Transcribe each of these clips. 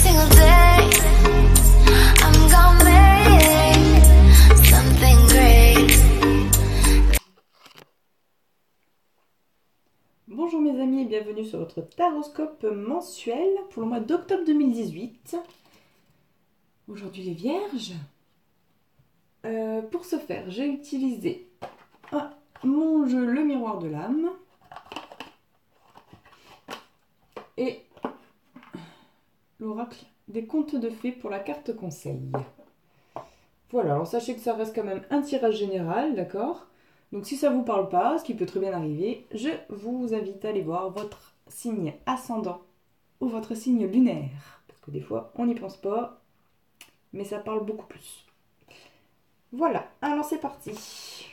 single day. I'm gonna make something great. Bonjour mes amis et bienvenue sur votre taroscope mensuel pour le mois d'octobre 2018. Aujourd'hui les vierges. Pour ce faire, j'ai utilisé mon jeu Le Miroir de l'âme et l'oracle des contes de fées pour la carte conseil. Voilà, alors sachez que ça reste quand même un tirage général, d'accord ? Donc si ça ne vous parle pas, ce qui peut très bien arriver, je vous invite à aller voir votre signe ascendant ou votre signe lunaire. Parce que des fois, on n'y pense pas, mais ça parle beaucoup plus. Voilà, alors c'est parti.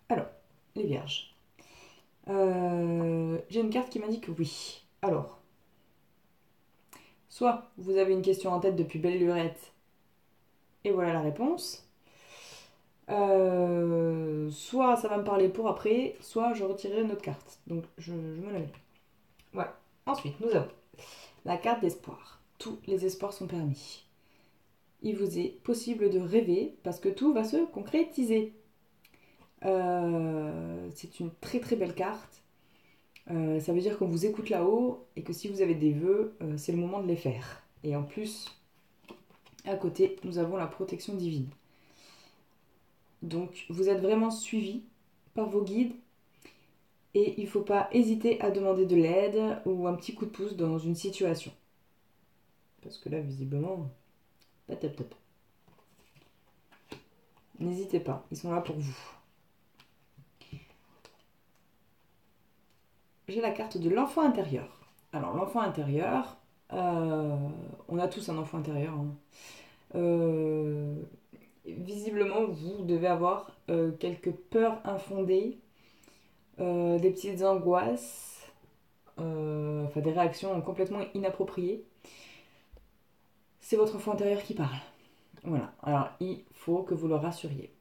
Alors, les vierges. J'ai une carte qui m'indique oui. Alors, soit vous avez une question en tête depuis belle lurette, et voilà la réponse. Soit ça va me parler pour après, soit je retirerai une autre carte. Donc je me la mets. Voilà. Ensuite, nous avons la carte d'espoir. Tous les espoirs sont permis. Il vous est possible de rêver parce que tout va se concrétiser. C'est une très très belle carte. Ça veut dire qu'on vous écoute là-haut et que si vous avez des vœux, c'est le moment de les faire. Et en plus, à côté, nous avons la protection divine. Donc, vous êtes vraiment suivi par vos guides et il ne faut pas hésiter à demander de l'aide ou un petit coup de pouce dans une situation. Parce que là, visiblement, pas top top. N'hésitez pas, ils sont là pour vous. J'ai la carte de l'enfant intérieur. Alors, l'enfant intérieur, on a tous un enfant intérieur. Visiblement, vous devez avoir quelques peurs infondées, des petites angoisses, des réactions complètement inappropriées. C'est votre enfant intérieur qui parle. Voilà. Alors, il faut que vous le rassuriez.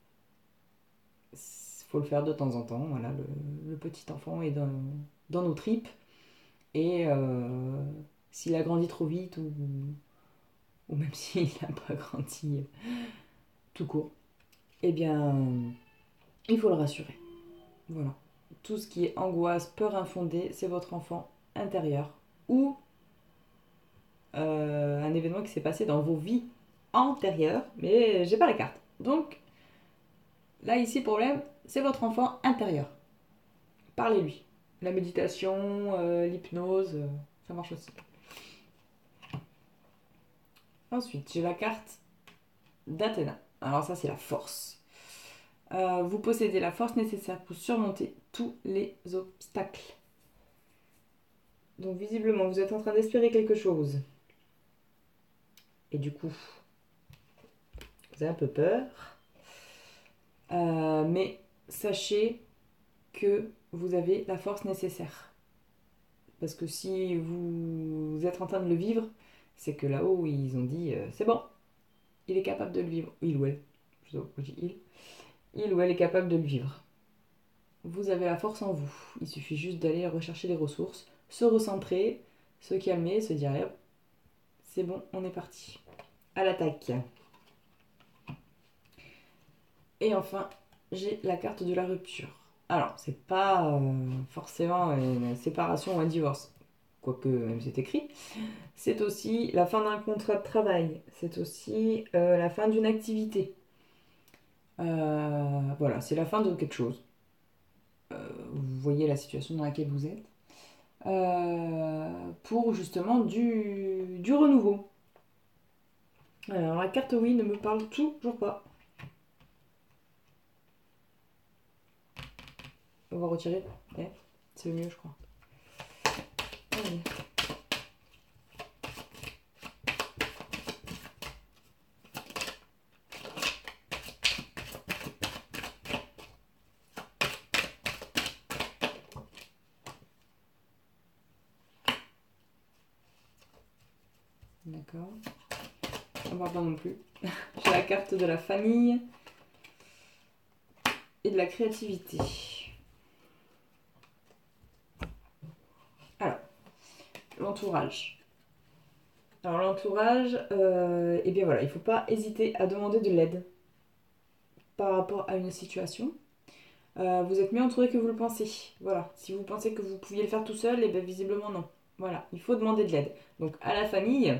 Il faut le faire de temps en temps. Voilà, le petit enfant est dans nos tripes. Et s'il a grandi trop vite ou même s'il n'a pas grandi tout court, eh bien, il faut le rassurer. Voilà. Tout ce qui est angoisse, peur infondée, c'est votre enfant intérieur ou un événement qui s'est passé dans vos vies antérieures, mais j'ai pas la carte. Donc, là, ici, le problème, c'est votre enfant intérieur. Parlez-lui. La méditation, l'hypnose, ça marche aussi. Ensuite, j'ai la carte d'Athéna. Alors ça, c'est la force. Vous possédez la force nécessaire pour surmonter tous les obstacles. Donc visiblement, vous êtes en train d'espérer quelque chose. Et du coup, vous avez un peu peur. Mais sachez que vous avez la force nécessaire. Parce que si vous êtes en train de le vivre, c'est que là-haut, ils ont dit c'est bon, il est capable de le vivre. Il ou elle. Je dis il. Il ou elle est capable de le vivre. Vous avez la force en vous. Il suffit juste d'aller rechercher les ressources, se recentrer, se calmer, se dire c'est bon, on est parti. À l'attaque. Et enfin, j'ai la carte de la rupture. Alors, c'est pas forcément une séparation ou un divorce, quoique même c'est écrit. C'est aussi la fin d'un contrat de travail. C'est aussi la fin d'une activité. Voilà, c'est la fin de quelque chose. Vous voyez la situation dans laquelle vous êtes. Pour justement du renouveau. Alors, la carte oui ne me parle toujours pas. On va retirer. C'est mieux, je crois. Allez. D'accord. on parle pas non plus. J'ai la carte de la famille et de la créativité. Alors, l'entourage. Alors l'entourage, eh bien voilà, il ne faut pas hésiter à demander de l'aide par rapport à une situation. Vous êtes mieux entouré que vous le pensez. Voilà, si vous pensez que vous pouviez le faire tout seul, eh bien visiblement non. Voilà, il faut demander de l'aide. Donc à la famille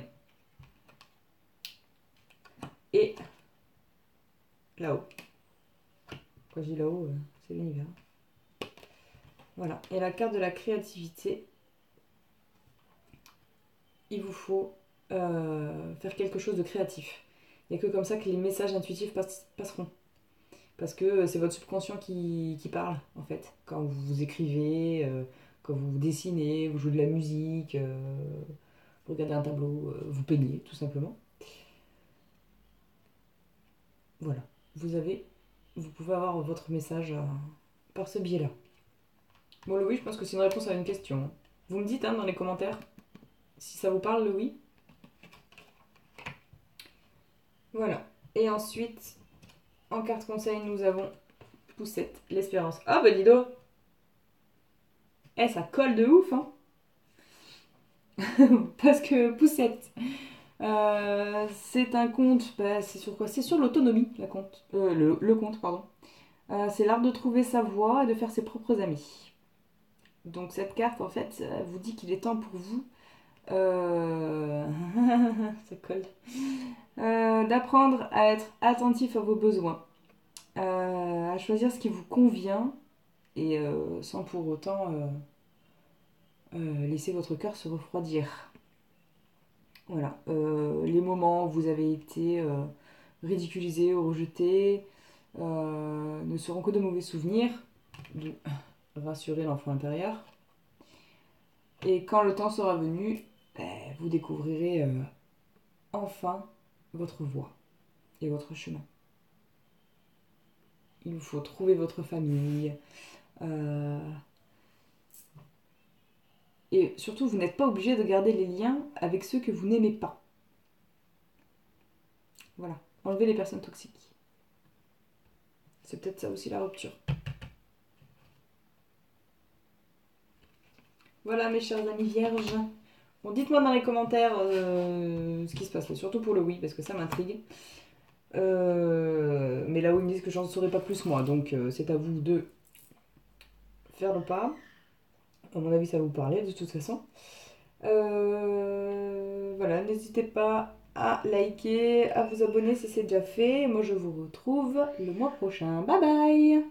et là-haut. Quand je dis là-haut, c'est l'univers. Voilà, et la carte de la créativité, il vous faut faire quelque chose de créatif. Il n'y a que comme ça que les messages intuitifs passeront. Parce que c'est votre subconscient qui parle, en fait. Quand vous écrivez, quand vous dessinez, vous jouez de la musique, vous regardez un tableau, vous peignez, tout simplement. Voilà. Vous pouvez avoir votre message par ce biais-là. Bon, le oui, je pense que c'est une réponse à une question. Vous me dites dans les commentaires si ça vous parle, le oui. Voilà. Et ensuite, en carte conseil, nous avons Poussette, l'espérance. Ah bah dis donc. Ça colle de ouf, hein. Parce que Poussette, c'est un conte, c'est sur quoi? C'est sur l'autonomie, le conte, pardon. C'est l'art de trouver sa voie et de faire ses propres amis. Donc cette carte, en fait, vous dit qu'il est temps pour vous, ça colle, d'apprendre à être attentif à vos besoins, à choisir ce qui vous convient et sans pour autant laisser votre cœur se refroidir. Voilà, les moments où vous avez été ridiculisé ou rejeté ne seront que de mauvais souvenirs, de rassurer l'enfant intérieur. Et quand le temps sera venu, vous découvrirez enfin votre voie et votre chemin. Il vous faut trouver votre famille. Et surtout, vous n'êtes pas obligé de garder les liens avec ceux que vous n'aimez pas. Voilà, enlevez les personnes toxiques. C'est peut-être ça aussi la rupture. Voilà mes chers amis vierges. Bon, dites-moi dans les commentaires ce qui se passe, surtout pour le oui, parce que ça m'intrigue. Mais là où ils me disent que j'en saurais pas plus moi, donc c'est à vous de faire le pas. À mon avis, ça va vous parler de toute façon. Voilà, n'hésitez pas à liker, à vous abonner si c'est déjà fait. Moi, je vous retrouve le mois prochain. Bye bye!